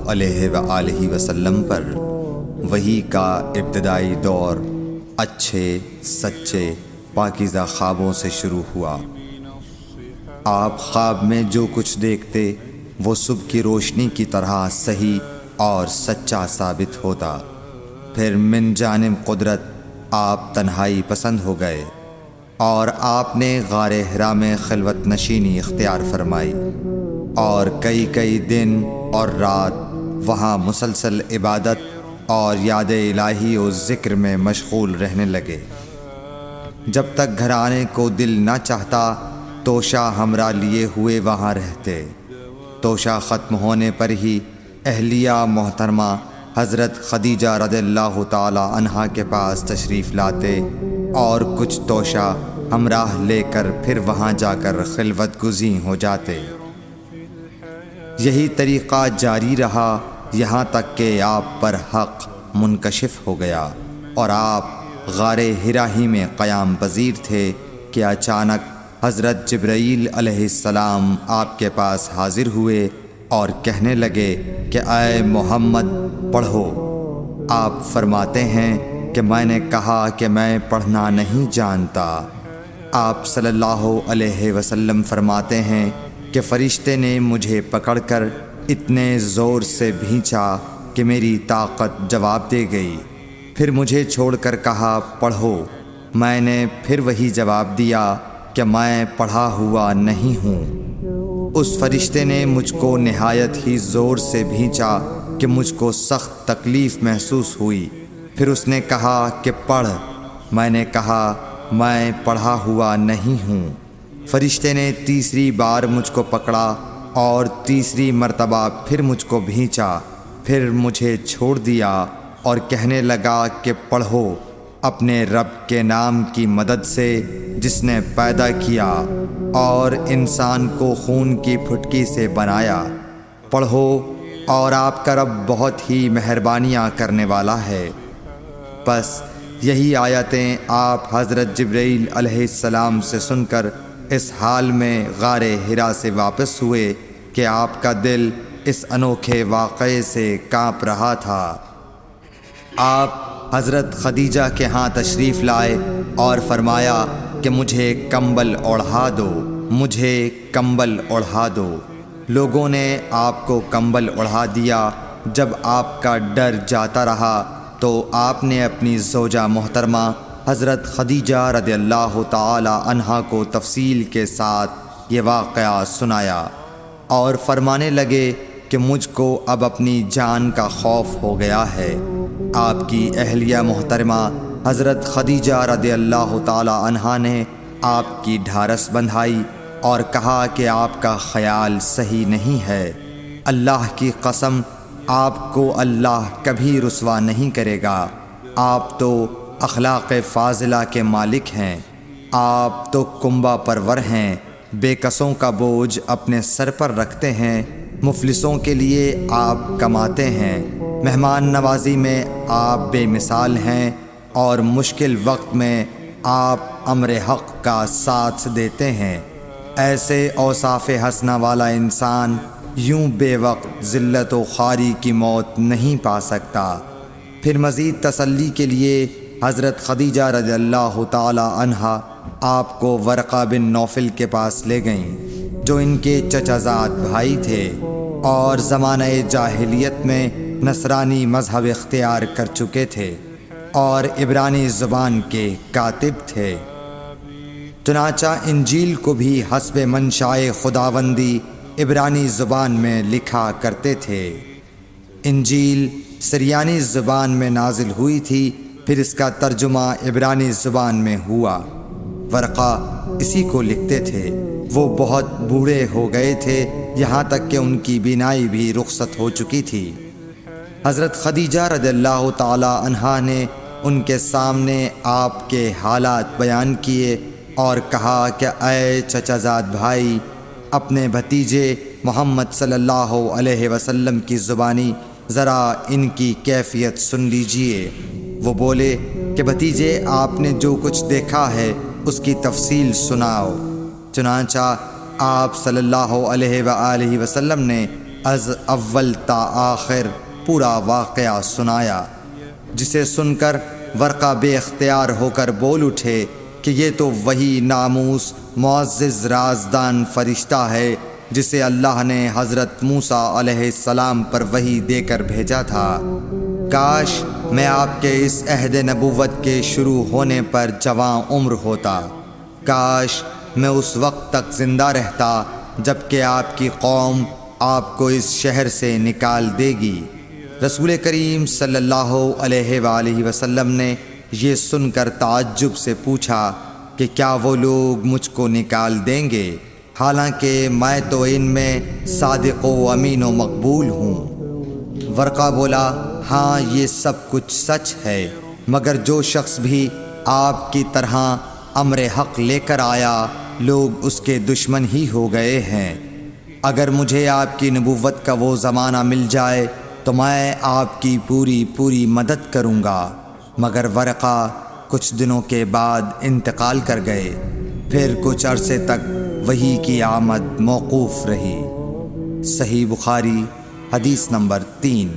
علیہ وآلہ وسلم پر وحی کا ابتدائی دور اچھے سچے پاکیزہ خوابوں سے شروع ہوا۔ آپ خواب میں جو کچھ دیکھتے وہ صبح کی روشنی کی طرح صحیح اور سچا ثابت ہوتا۔ پھر من جانب قدرت آپ تنہائی پسند ہو گئے اور آپ نے غار حرا میں خلوت نشینی اختیار فرمائی اور کئی دن اور رات وہاں مسلسل عبادت اور یاد الہی و ذکر میں مشغول رہنے لگے۔ جب تک گھر آنے کو دل نہ چاہتا توشہ ہمراہ لیے ہوئے وہاں رہتے۔ توشہ ختم ہونے پر ہی اہلیہ محترمہ حضرت خدیجہ رضی اللہ تعالی عنہا کے پاس تشریف لاتے اور کچھ توشہ ہمراہ لے کر پھر وہاں جا کر خلوت گزین ہو جاتے۔ یہی طریقہ جاری رہا یہاں تک کہ آپ پر حق منکشف ہو گیا اور آپ غار حرا ہی میں قیام پذیر تھے کہ اچانک حضرت جبرائیل علیہ السلام آپ کے پاس حاضر ہوئے اور کہنے لگے کہ اے محمد پڑھو۔ آپ فرماتے ہیں کہ میں نے کہا کہ میں پڑھنا نہیں جانتا۔ آپ صلی اللہ علیہ وسلم فرماتے ہیں کہ فرشتے نے مجھے پکڑ کر اتنے زور سے بھینچا کہ میری طاقت جواب دے گئی۔ پھر مجھے چھوڑ کر کہا پڑھو۔ میں نے پھر وہی جواب دیا کہ میں پڑھا ہوا نہیں ہوں۔ اس فرشتے نے مجھ کو نہایت ہی زور سے بھینچا کہ مجھ کو سخت تکلیف محسوس ہوئی۔ پھر اس نے کہا کہ پڑھ۔ میں نے کہا میں پڑھا ہوا نہیں ہوں۔ فرشتے نے تیسری بار مجھ کو پکڑا اور تیسری مرتبہ پھر مجھ کو بھینچا۔ پھر مجھے چھوڑ دیا اور کہنے لگا کہ پڑھو اپنے رب کے نام کی مدد سے جس نے پیدا کیا اور انسان کو خون کی پھٹکی سے بنایا۔ پڑھو اور آپ کا رب بہت ہی مہربانیاں کرنے والا ہے۔ بس یہی آیتیں آپ حضرت جبرائیل علیہ السلام سے سن کر اس حال میں غار حرا سے واپس ہوئے کہ آپ کا دل اس انوکھے واقعے سے کانپ رہا تھا۔ آپ حضرت خدیجہ کے ہاں تشریف لائے اور فرمایا کہ مجھے کمبل اوڑھا دو، مجھے کمبل اوڑھا دو۔ لوگوں نے آپ کو کمبل اوڑھا دیا۔ جب آپ کا ڈر جاتا رہا تو آپ نے اپنی زوجہ محترمہ حضرت خدیجہ رضی اللہ تعالی عنہا کو تفصیل کے ساتھ یہ واقعہ سنایا اور فرمانے لگے کہ مجھ کو اب اپنی جان کا خوف ہو گیا ہے۔ آپ کی اہلیہ محترمہ حضرت خدیجہ رضی اللہ تعالی عنہا نے آپ کی ڈھارس بندھائی اور کہا کہ آپ کا خیال صحیح نہیں ہے۔ اللہ کی قسم آپ کو اللہ کبھی رسوا نہیں کرے گا۔ آپ تو اخلاق فاضلہ کے مالک ہیں۔ آپ تو کنبہ پرور ہیں، بے کسوں کا بوجھ اپنے سر پر رکھتے ہیں، مفلسوں کے لیے آپ کماتے ہیں، مہمان نوازی میں آپ بے مثال ہیں اور مشکل وقت میں آپ امر حق کا ساتھ دیتے ہیں۔ ایسے اوصاف حسنہ والا انسان یوں بے وقت ذلت و خواری کی موت نہیں پا سکتا۔ پھر مزید تسلی کے لیے حضرت خدیجہ رضی اللہ تعالی عنہا آپ کو ورقہ بن نوفل کے پاس لے گئیں جو ان کے چچا زاد بھائی تھے اور زمانہ جاہلیت میں نصرانی مذہب اختیار کر چکے تھے اور عبرانی زبان کے کاتب تھے۔ چنانچہ انجیل کو بھی حسب منشائے خداوندی عبرانی زبان میں لکھا کرتے تھے۔ انجیل سریانی زبان میں نازل ہوئی تھی، پھر اس کا ترجمہ عبرانی زبان میں ہوا۔ ورقہ اسی کو لکھتے تھے۔ وہ بہت بوڑھے ہو گئے تھے، یہاں تک کہ ان کی بینائی بھی رخصت ہو چکی تھی۔ حضرت خدیجہ رضی اللہ تعالی عنہا نے ان کے سامنے آپ کے حالات بیان کیے اور کہا کہ اے چچا زاد بھائی، اپنے بھتیجے محمد صلی اللہ علیہ وسلم کی زبانی ذرا ان کی کیفیت سن لیجئے۔ وہ بولے کہ بھتیجے آپ نے جو کچھ دیکھا ہے اس کی تفصیل سناؤ۔ چنانچہ آپ صلی اللہ علیہ وآلہ وسلم نے از اول تا آخر پورا واقعہ سنایا، جسے سن کر ورقہ بے اختیار ہو کر بول اٹھے کہ یہ تو وہی ناموس معزز رازدان فرشتہ ہے جسے اللہ نے حضرت موسیٰ علیہ السلام پر وحی دے کر بھیجا تھا۔ کاش میں آپ کے اس عہد نبوت کے شروع ہونے پر جواں عمر ہوتا، کاش میں اس وقت تک زندہ رہتا جب کہ آپ کی قوم آپ کو اس شہر سے نکال دے گی۔ رسول کریم صلی اللہ علیہ وآلہ وسلم نے یہ سن کر تعجب سے پوچھا کہ کیا وہ لوگ مجھ کو نکال دیں گے، حالانکہ میں تو ان میں صادق و امین و مقبول ہوں؟ ورقہ بولا، ہاں یہ سب کچھ سچ ہے، مگر جو شخص بھی آپ کی طرح امر حق لے کر آیا لوگ اس کے دشمن ہی ہو گئے ہیں۔ اگر مجھے آپ کی نبوت کا وہ زمانہ مل جائے تو میں آپ کی پوری مدد کروں گا، مگر ورقہ کچھ دنوں کے بعد انتقال کر گئے، پھر کچھ عرصے تک وحی کی آمد موقوف رہی۔ صحیح بخاری حدیث نمبر 3۔